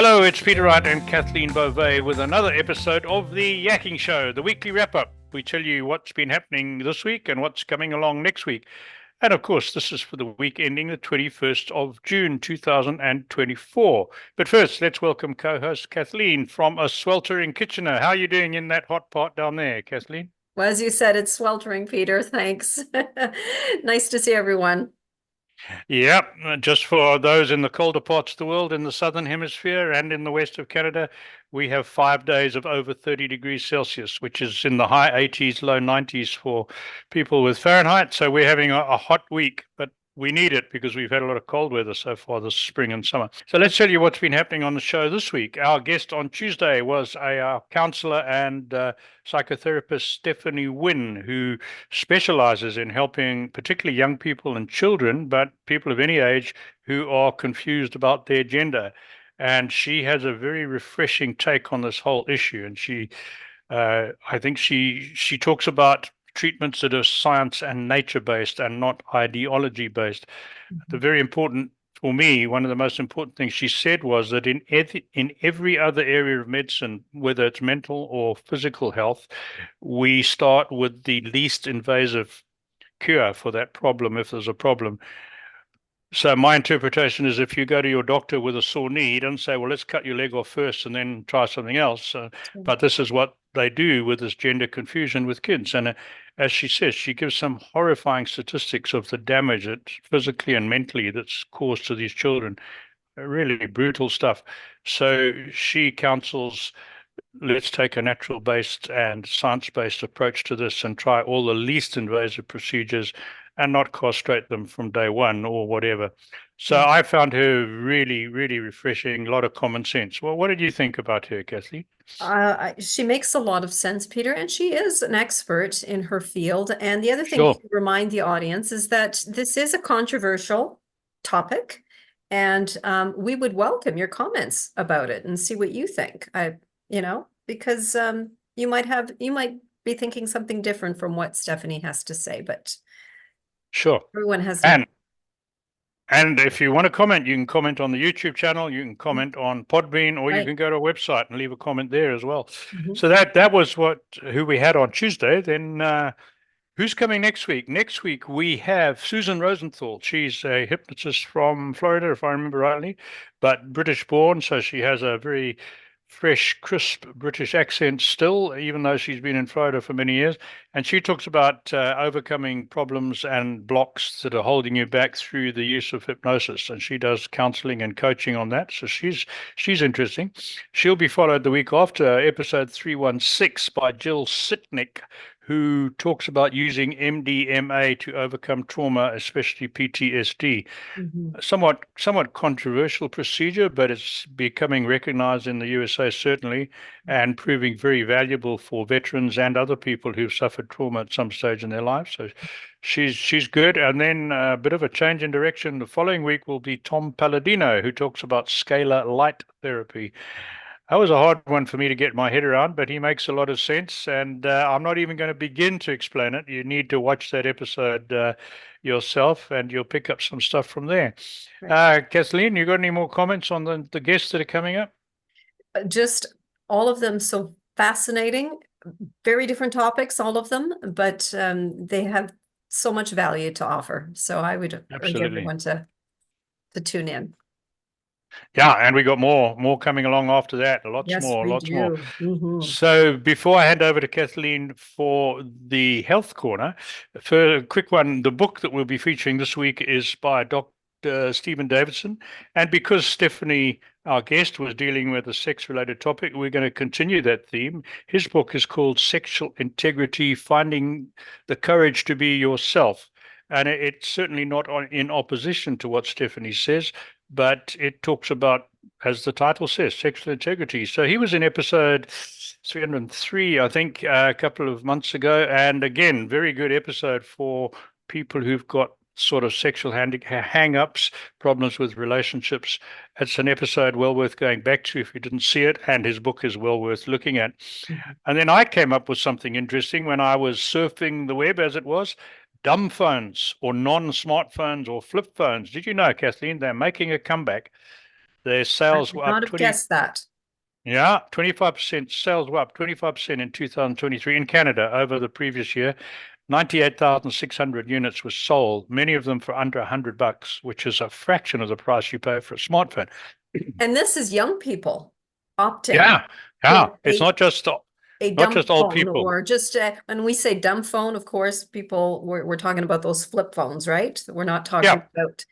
Hello, it's Peter Wright and Kathleen Beauvais with another episode of the Yakking Show, the weekly wrap-up. We tell you what's been happening this week and what's coming along next week. And of course, this is for the week ending the 21st of June, 2024. But first, let's welcome co-host Kathleen from a sweltering Kitchener. How are you doing in that hot pot down there, Kathleen? Well, as you said, it's sweltering, Peter. Thanks. Nice to see everyone. Yeah, just for those in the colder parts of the world, in the southern hemisphere and in the west of Canada, we have 5 days of over 30 degrees Celsius, which is in the high 80s, low 90s for people with Fahrenheit. So we're having a hot week, but we need it because we've had a lot of cold weather so far this spring and summer. So let's tell you what's been happening on the show this week. Our guest on Tuesday was a counselor and psychotherapist, Stephanie Wynn, who specializes in helping particularly young people and children, but people of any age who are confused about their gender. And she has a very refreshing take on this whole issue. And I think she talks about treatments that are science and nature based and not ideology based. The very important for me, one of the most important things she said was that in every other area of medicine, whether it's mental or physical health, we start with the least invasive cure for that problem if there's a problem. So my interpretation is if you go to your doctor with a sore knee, he doesn't say, well, let's cut your leg off first and then try something else. But this is what they do with this gender confusion with kids. And as she says, she gives some horrifying statistics of the damage that physically and mentally that's caused to these children. Really brutal stuff. So she counsels, let's take a natural-based and science-based approach to this and try all the least invasive procedures and not castrate them from day one or whatever. So I found her really, really refreshing, a lot of common sense. Well, what did you think about her, Kathleen? She makes a lot of sense, Peter, and she is an expert in her field. And the other thing Sure. to remind the audience is that this is a controversial topic, and we would welcome your comments about it and see what you think. Because you might be thinking something different from what Stephanie has to say, but Sure. everyone has. And if you want to comment, you can comment on the YouTube channel, you can comment on Podbean, or you Right. can go to our website and leave a comment there as well. Mhm. So that was who we had on Tuesday. Then who's coming next week? Next week we have Susan Rosenthal. She's a hypnotist from Florida, if I remember rightly, but British born, so she has a very fresh, crisp British accent still, even though she's been in Florida for many years. And she talks about overcoming problems and blocks that are holding you back through the use of hypnosis. And she does counseling and coaching on that. So she's interesting. She'll be followed the week after, episode 316 by Jill Sitnick, who talks about using MDMA to overcome trauma, especially PTSD. Somewhat controversial procedure, but it's becoming recognized in the USA certainly, and proving very valuable for veterans and other people who've suffered trauma at some stage in their life. So she's good. And then a bit of a change in direction. The following week will be Tom Palladino, who talks about scalar light therapy. That was a hard one for me to get my head around, but he makes a lot of sense. And I'm not even going to begin to explain it. You need to watch that episode yourself, and you'll pick up some stuff from there. Kathleen, you got any more comments on the guests that are coming up? Just all of them so fascinating, very different topics, all of them, but they have so much value to offer. So I would urge everyone to tune in. Yeah, and we got more coming along after that. Lots Yes, more. Mm-hmm. So before I hand over to Kathleen for the health corner, for a quick one, the book that we'll be featuring this week is by Dr. Stephen Davidson. And because Stephanie, our guest, was dealing with a sex-related topic, we're going to continue that theme. His book is called Sexual Integrity: Finding the Courage to Be Yourself. And it's certainly not in opposition to what Stephanie says, but it talks about, as the title says, sexual integrity. So he was in episode 303, I think, a couple of months ago. And again, very good episode for people who've got sort of sexual hang-ups, problems with relationships. It's an episode well worth going back to if you didn't see it, and his book is well worth looking at. And then I came up with something interesting when I was surfing the web, as it was. Dumb phones or non-smartphones or flip phones. Did you know, Kathleen, they're making a comeback? Their I sales would were not up have guessed that. 25%. Sales were up 25% in 2023 in Canada over the previous year. 98,600 units were sold, many of them for under $100, which is a fraction of the price you pay for a smartphone. And this is young people opting Yeah, yeah. for It's a not dumb just old phone, people. or just when we say dumb phone, of course, people we're talking about those flip phones, right? We're not talking Yeah. about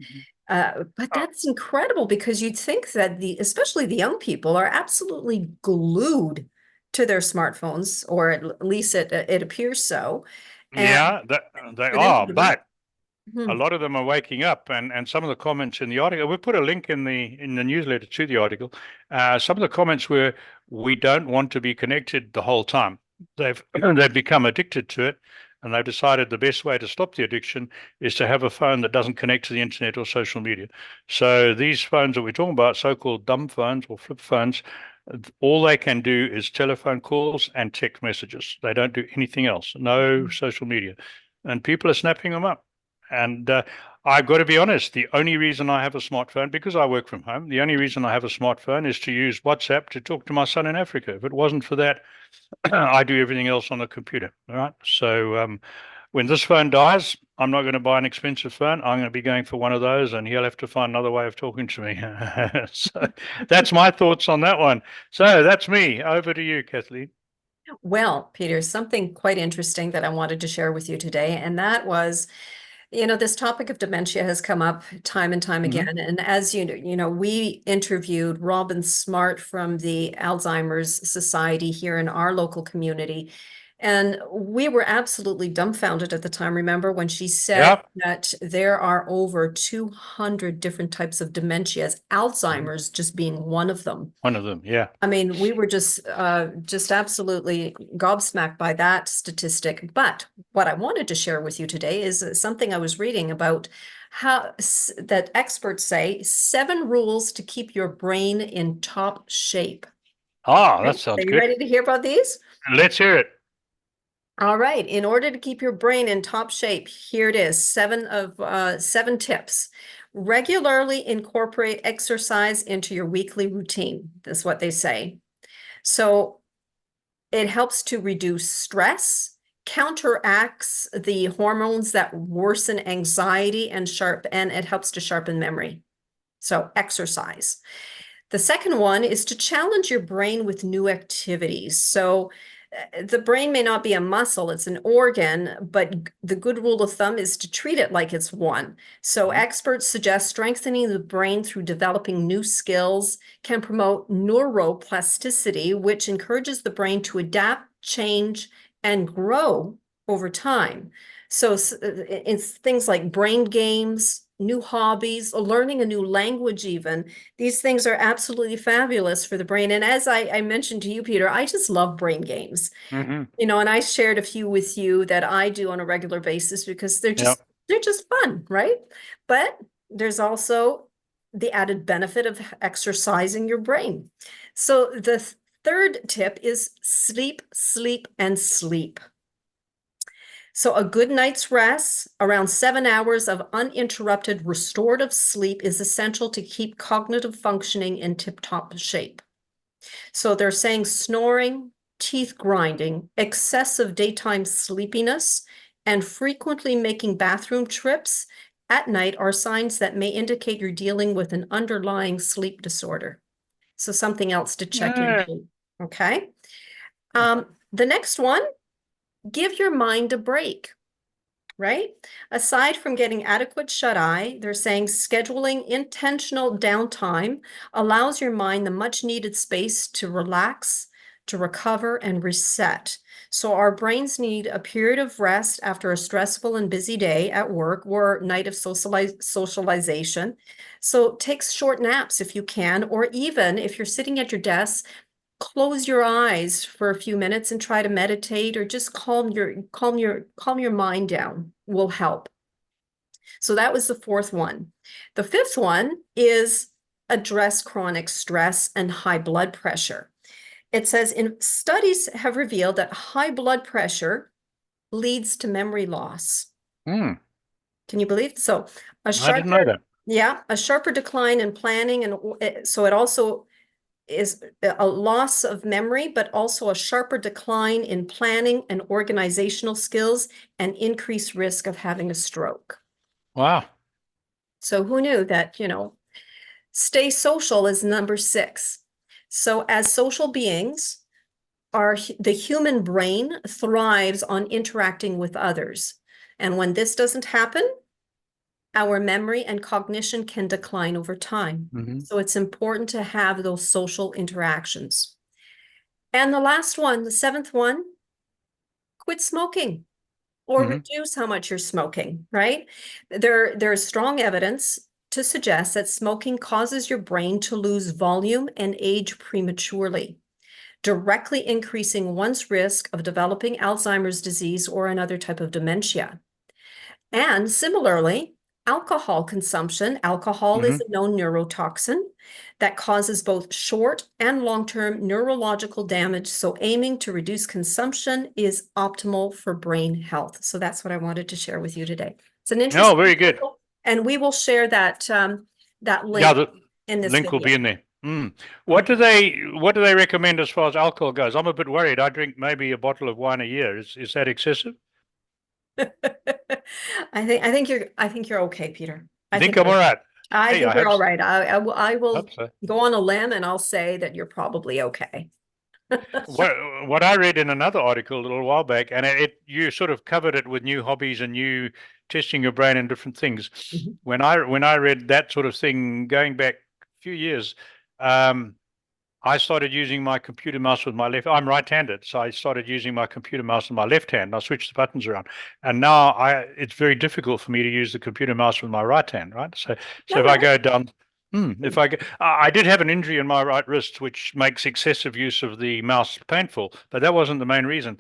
but Oh, that's incredible, because you'd think that especially the young people are absolutely glued to their smartphones, or at least it appears so. And yeah, they for them to are, give up. but a lot of them are waking up, and some of the comments in the article, we put a link in the newsletter to the article. Some of the comments were, we don't want to be connected the whole time. They've become addicted to it, and they've decided the best way to stop the addiction is to have a phone that doesn't connect to the internet or social media. So these phones that we're talking about, so-called dumb phones or flip phones, all they can do is telephone calls and text messages. They don't do anything else, no social media, and people are snapping them up. And I've got to be honest, the only reason I have a smartphone, because I work from home, the only reason I have a smartphone is to use WhatsApp to talk to my son in Africa. If it wasn't for that, I do everything else on the computer. All right. So when this phone dies, I'm not going to buy an expensive phone. I'm going to be going for one of those, and he'll have to find another way of talking to me. So that's my thoughts on that one. So that's me. Over to you, Kathleen. Well, Peter, something quite interesting that I wanted to share with you today, and that was, this topic of dementia has come up time and time Hmm. again. And as we interviewed Robin Smart from the Alzheimer's Society here in our local community. And we were absolutely dumbfounded at the time, remember, when she said Yeah. that there are over 200 different types of dementias, Mhm. Alzheimer's just being one of them. One of them. Yeah. I mean, we were just absolutely gobsmacked by that statistic. But what I wanted to share with you today is something I was reading about that experts say 7 rules to keep your brain in top shape. Ah, that Right? Are sounds you good. ready to hear about these? Let's hear it. All right. In order to keep your brain in top shape, here it is, 7 tips. Regularly incorporate exercise into your weekly routine. That's what they say. So it helps to reduce stress, counteracts the hormones that worsen anxiety, and it helps to sharpen memory. So exercise. The second one is to challenge your brain with new activities. So the brain may not be a muscle, it's an organ, but the good rule of thumb is to treat it like it's one. So Mhm. experts suggest strengthening the brain through developing new skills can promote neuroplasticity, which encourages the brain to adapt, change, and grow over time. So it's things like brain games, new hobbies, learning a new language even. These things are absolutely fabulous for the brain. And as I mentioned to you, Peter, I just love brain games. Mhm. And I shared a few with you that I do on a regular basis because they're Yeah. just fun, right? But there's also the added benefit of exercising your brain. So the third tip is sleep, sleep, and sleep. So a good night's rest, around 7 hours of uninterrupted restorative sleep, is essential to keep cognitive functioning in tip-top shape. So they're saying snoring, teeth grinding, excessive daytime sleepiness, and frequently making bathroom trips at night are signs that may indicate you're dealing with an underlying sleep disorder. So something else to check Yeah. into. Okay. The next one, give your mind a break. Right? Aside from getting adequate shut-eye, they're saying scheduling intentional downtime allows your mind the much needed space to relax, to recover, and reset. So our brains need a period of rest after a stressful and busy day at work or night of socialization. So take short naps if you can, or even if you're sitting at your desk, close your eyes for a few minutes and try to meditate, or just calm your mind down will help. So that was the fourth one. The fifth one is address chronic stress and high blood pressure. It says in studies have revealed that high blood pressure leads to memory loss. Hmm. Can you believe? So a I didn't know sharper that. Yeah, a sharper decline in planning, and so it also is a loss of memory, but also a sharper decline in planning and organizational skills and increased risk of having a stroke. Wow. So who knew that, stay social is number 6. So as social beings, the human brain thrives on interacting with others. And when this doesn't happen, our memory and cognition can decline over time. Hmm. So it's important to have those social interactions. And the last one, the 7th one, quit smoking or Hmm. reduce how much you're smoking, right? There's strong evidence to suggest that smoking causes your brain to lose volume and age prematurely, directly increasing one's risk of developing Alzheimer's disease or another type of dementia. And similarly, alcohol consumption, alcohol is Hmm. a known neurotoxin that causes both short and long-term neurological damage. So aiming to reduce consumption is optimal for brain health. So that's what I wanted to share with you today. It's an Oh, interesting very good. article, and we will share that Yeah, link the in this link will be video. in there. Mm. Okay. What do they recommend as far as alcohol goes? I'm a bit worried. I drink maybe a bottle of wine a year. Is that excessive? I think you're okay, Peter. You I think think I'm you're all right? I Hey, think I you're hope all right. I will hope so. go on a limb and I'll say that you're probably okay. What what I read in another article a little while back, and you sort of covered it with new hobbies and new testing your brain and different things. Mhm. When I read that sort of thing going back a few years, um, I started using my computer mouse with my left. I'm right-handed, so I started using my computer mouse with my left hand. I switched the buttons around, and now it's very difficult for me to use the computer mouse with my right hand. Right, so All if I right. go down, if I go, I did have an injury in my right wrist, which makes excessive use of the mouse painful, but that wasn't the main reason.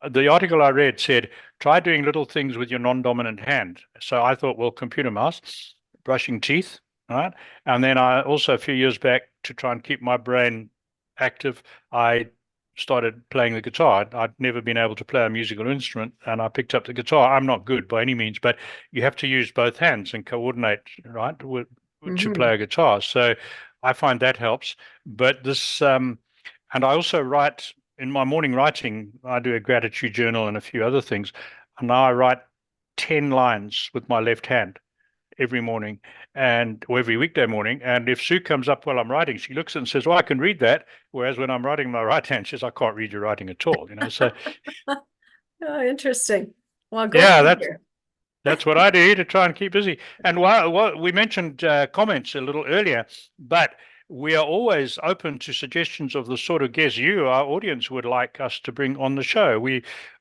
The article I read said try doing little things with your non-dominant hand. So I thought, well, computer mouse, brushing teeth, right? And then I also, a few years back, to try and keep my brain active, I started playing the guitar. I'd never been able to play a musical instrument, and I picked up the guitar. I'm not good by any means, but you have to use both hands and coordinate, right, to Hmm. play a guitar. So I find that helps. But and I also write in my morning writing. I do a gratitude journal and a few other things, and now I write 10 lines with my left hand every morning or every weekday morning. And if Sue comes up while I'm writing, she looks and says, "Well, I can read that." Whereas when I'm writing my right hand, she says, "I can't read your writing at all." So Oh, interesting. Well, go yeah, figure. that's what I do to try and keep busy. And while we mentioned comments a little earlier, but we are always open to suggestions of the sort of guests you, our audience, would like us to bring on the show.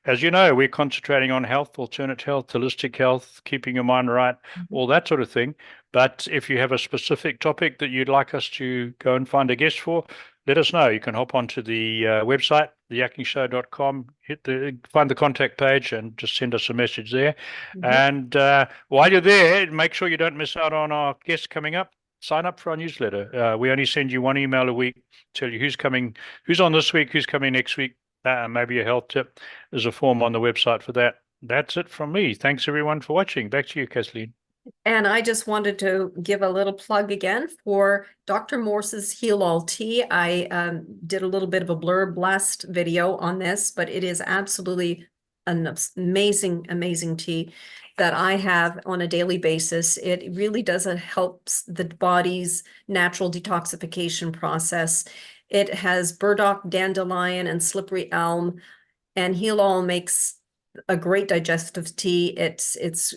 As you know, we're concentrating on health, alternate health, holistic health, keeping your mind right, Mhm. all that sort of thing. But if you have a specific topic that you'd like us to go and find a guest for, let us know. You can hop onto the website, theyackingshow.com, find the contact page, and just send us a message there. Mhm. And while you're there, make sure you don't miss out on our guests coming up. Sign up for our newsletter. We only send you one email a week, tell you who's coming, who's on this week, who's coming next week, maybe a health tip. There's a form on the website for that. That's it from me. Thanks everyone for watching. Back to you, Kathleen. And I just wanted to give a little plug again for Dr. Morse's Heal All Tea. I did a little bit of a blurb last video on this, but it is absolutely an amazing, amazing tea that I have on a daily basis. It really does helps the body's natural detoxification process. It has burdock, dandelion, and slippery elm, and Heal All makes a great digestive tea. It's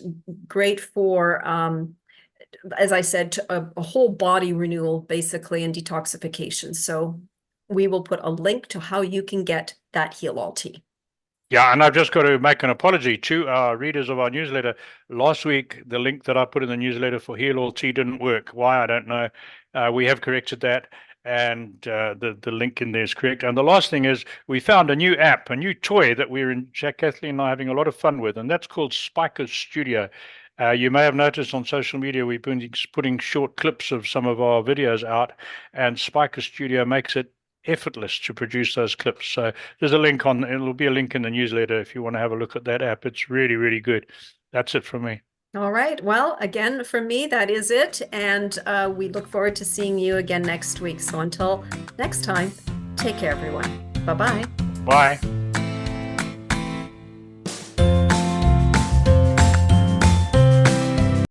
great for as I said, a whole body renewal basically and detoxification. So we will put a link to how you can get that Heal All tea. Yeah, and I've just got to make an apology to our readers of our newsletter. Last week, the link that I put in the newsletter for Heal All Tea didn't work. Why? I don't know. We have corrected that, and the link in there is correct. And the last thing is, we found a new app, a new toy that Kathleen and I are having a lot of fun with, and that's called Spiker Studio. You may have noticed on social media we've been putting short clips of some of our videos out, and Spiker Studio makes it effortless to produce those clips. So it'll be a link in the newsletter if you want to have a look at that app. It's really, really good. That's it from me. All right. Well, again, from me, that is it. And we look forward to seeing you again next week. So until next time, take care, everyone. Bye-bye. Bye.